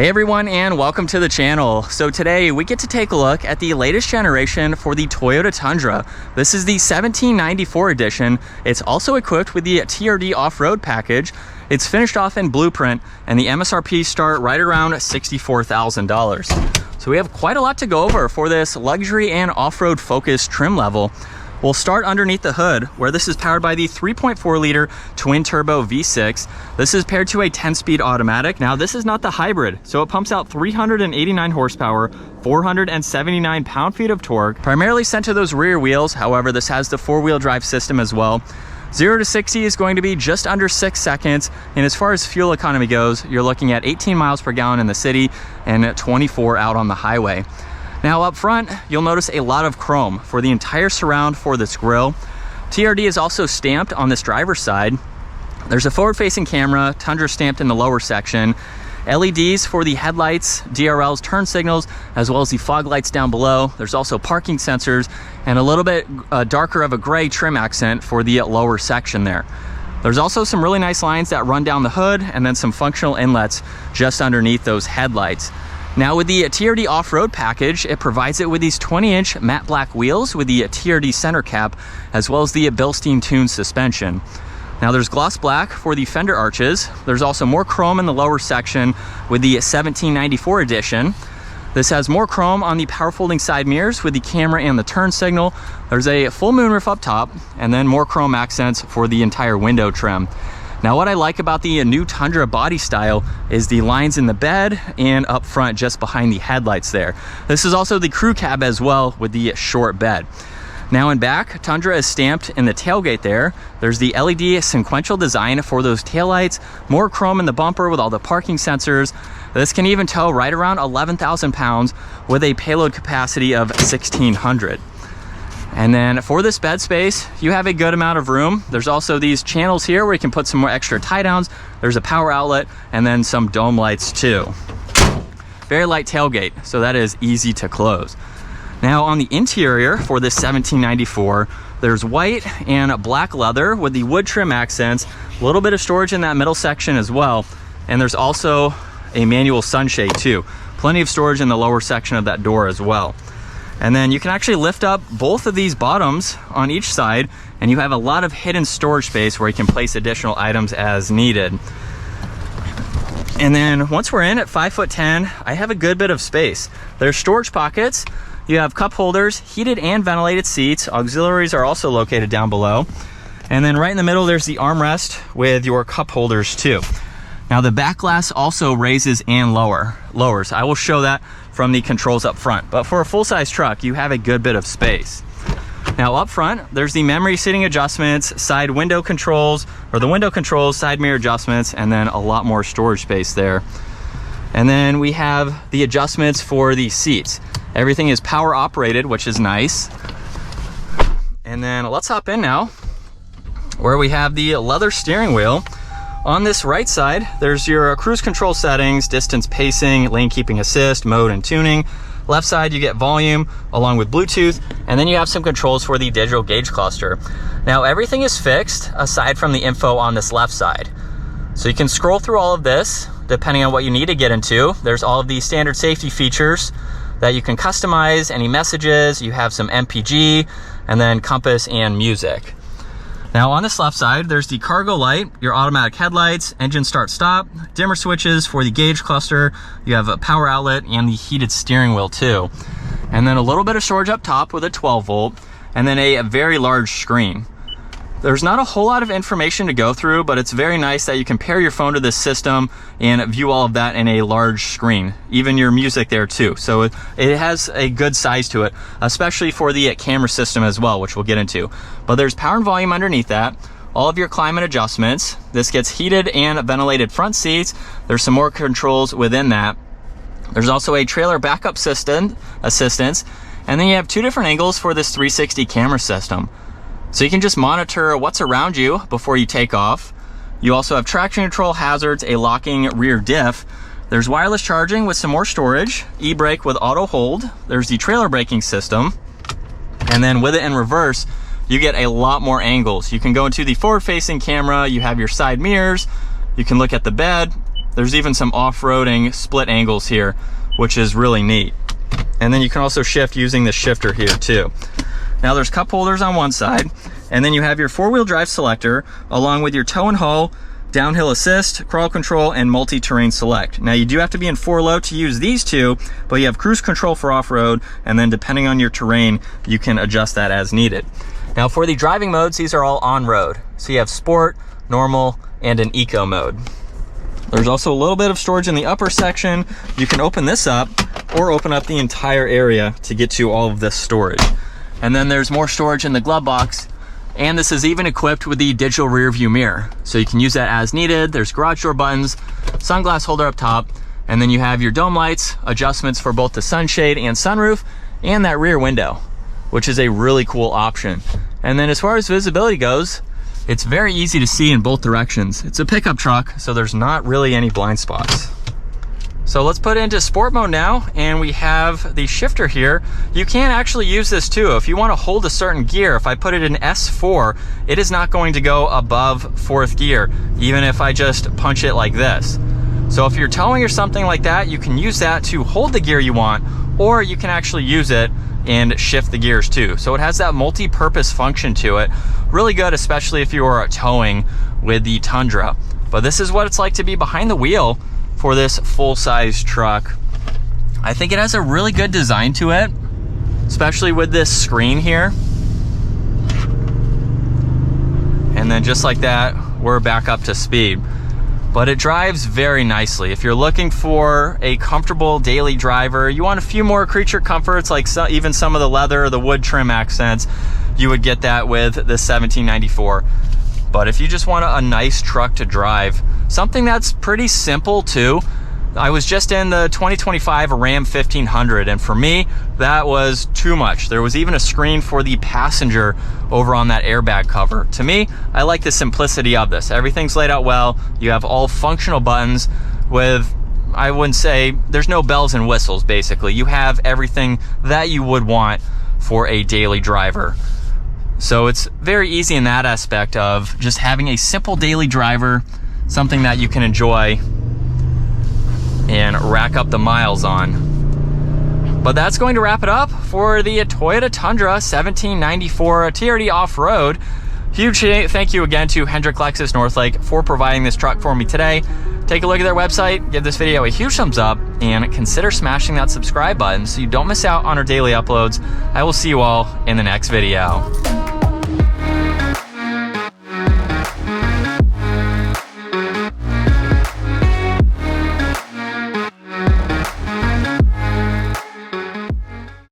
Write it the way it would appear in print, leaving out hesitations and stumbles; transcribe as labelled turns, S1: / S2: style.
S1: Hey everyone, and welcome to the channel. So today we get to take a look at the latest generation for the Toyota Tundra. This is the 1794 edition. It's also equipped with the TRD Offroad package. It's finished off in blueprint, and the MSRP start right around $64,000. So we have quite a lot to go over for this luxury and off-road focused trim level. We'll start underneath the hood, where this is powered by the 3.4 liter twin turbo V6. This is paired to a 10-speed automatic. Now this is not the hybrid, so it pumps out 389 horsepower, 479 pound-feet of torque, primarily sent to those rear wheels. However, this has the four-wheel drive system as well. 0 to 60 is going to be just under 6 seconds. And as far as fuel economy goes, you're looking at 18 miles per gallon in the city and 24 out on the highway. Now up front, you'll notice a lot of chrome for the entire surround for this grille. TRD is also stamped on this driver's side. There's a forward-facing camera, Tundra stamped in the lower section, LEDs for the headlights, DRLs, turn signals, as well as the fog lights down below. There's also parking sensors and a little bit darker of a gray trim accent for the lower section there. There's also some really nice lines that run down the hood, and then some functional inlets just underneath those headlights. Now with the TRD Offroad package, it provides it with these 20-inch matte black wheels with the TRD center cap, as well as the Bilstein tuned suspension. Now there's gloss black for the fender arches. There's also more chrome in the lower section with the 1794 edition. This has more chrome on the power folding side mirrors with the camera and the turn signal. There's a full moonroof up top, and then more chrome accents for the entire window trim. Now what I like about the new Tundra body style is the lines in the bed and up front just behind the headlights there. This is also the crew cab as well with the short bed. Now in back, Tundra is stamped in the tailgate there. There's the LED sequential design for those taillights, more chrome in the bumper with all the parking sensors. This can even tow right around 11,000 pounds with a payload capacity of 1,600. And then for this bed space, you have a good amount of room. There's also these channels here where you can put some more extra tie downs. There's a power outlet and then some dome lights too. Very light tailgate, so that is easy to close. Now on the interior for this 1794, there's white and black leather with the wood trim accents, a little bit of storage in that middle section as well. And there's also a manual sunshade too. Plenty of storage in the lower section of that door as well. And then you can actually lift up both of these bottoms on each side, and you have a lot of hidden storage space where you can place additional items as needed. And then once we're in at 5'10", I have a good bit of space. There's storage pockets. You have cup holders, heated and ventilated seats. Auxiliaries are also located down below. And then right in the middle, there's the armrest with your cup holders too. Now the back glass also raises and lowers. I will show that from the controls up front, but for a full-size truck, you have a good bit of space. Now up front, there's the memory seating adjustments, side window controls, or the window controls, side mirror adjustments, and then a lot more storage space there. And then we have the adjustments for the seats. Everything is power operated, which is nice. And then let's hop in now, where we have the leather steering wheel. On this right side, there's your cruise control settings, distance pacing, lane keeping assist, mode and tuning. Left side, you get volume along with Bluetooth, and then you have some controls for the digital gauge cluster. Now everything is fixed aside from the info on this left side. So you can scroll through all of this depending on what you need to get into. There's all of the standard safety features that you can customize, any messages, you have some MPG, and then compass and music. Now on this left side, there's the cargo light, your automatic headlights, engine start stop, dimmer switches for the gauge cluster, you have a power outlet and the heated steering wheel too. And then a little bit of storage up top with a 12 volt, and then a very large screen. There's not a whole lot of information to go through, but it's very nice that you can pair your phone to this system and view all of that in a large screen, even your music there too. So it has a good size to it, especially for the camera system as well, which we'll get into. But there's power and volume underneath that, all of your climate adjustments. This gets heated and ventilated front seats. There's some more controls within that. There's also a trailer backup assistance, and then you have two different angles for this 360 camera system. So you can just monitor what's around you before you take off. You also have traction control, hazards, a locking rear diff. There's wireless charging with some more storage, e-brake with auto hold. There's the trailer braking system. And then with it in reverse, you get a lot more angles. You can go into the forward-facing camera, you have your side mirrors, you can look at the bed, There's even some off-roading split angles here, which is really neat. And then you can also shift using the shifter here too. Now there's cup holders on one side, and then you have your four-wheel drive selector along with your tow and haul, downhill assist, crawl control, and multi-terrain select. Now you do have to be in 4-low to use these two, but you have cruise control for off-road, and then depending on your terrain, you can adjust that as needed. Now for the driving modes, these are all on-road. So you have sport, normal, and an eco mode. There's also a little bit of storage in the upper section. You can open this up or open up the entire area to get to all of this storage. And then there's more storage in the glove box. And this is even equipped with the digital rear view mirror. So you can use that as needed. There's garage door buttons, sunglass holder up top, and then you have your dome lights, adjustments for both the sunshade and sunroof, and that rear window, which is a really cool option. And then as far as visibility goes, it's very easy to see in both directions. It's a pickup truck, so there's not really any blind spots. So let's put it into sport mode now, and we have the shifter here. You can actually use this too. If you want to hold a certain gear, if I put it in S4, it is not going to go above 4th gear, even if I just punch it like this. So if you're towing or something like that, you can use that to hold the gear you want, or you can actually use it and shift the gears too. So it has that multi-purpose function to it. Really good, especially if you are towing with the Tundra. But this is what it's like to be behind the wheel for this full-size truck. I think it has a really good design to it, especially with this screen here. And then just like that, we're back up to speed. But it drives very nicely. If you're looking for a comfortable daily driver, you want a few more creature comforts, like even some of the leather or the wood trim accents, you would get that with the 1794. But if you just want a nice truck to drive, something that's pretty simple too. I was just in the 2025 Ram 1500, and for me, that was too much. There was even a screen for the passenger over on that airbag cover. To me, I like the simplicity of this. Everything's laid out well. You have all functional buttons with, I wouldn't say, there's no bells and whistles basically. You have everything that you would want for a daily driver. So it's very easy in that aspect of just having a simple daily driver, something that you can enjoy and rack up the miles on. But that's going to wrap it up for the Toyota Tundra 1794 TRD Offroad. Huge thank you again to Hendrick Lexus Northlake for providing this truck for me today. Take a look at their website, give this video a huge thumbs up, and consider smashing that subscribe button so you don't miss out on our daily uploads. I will see you all in the next video.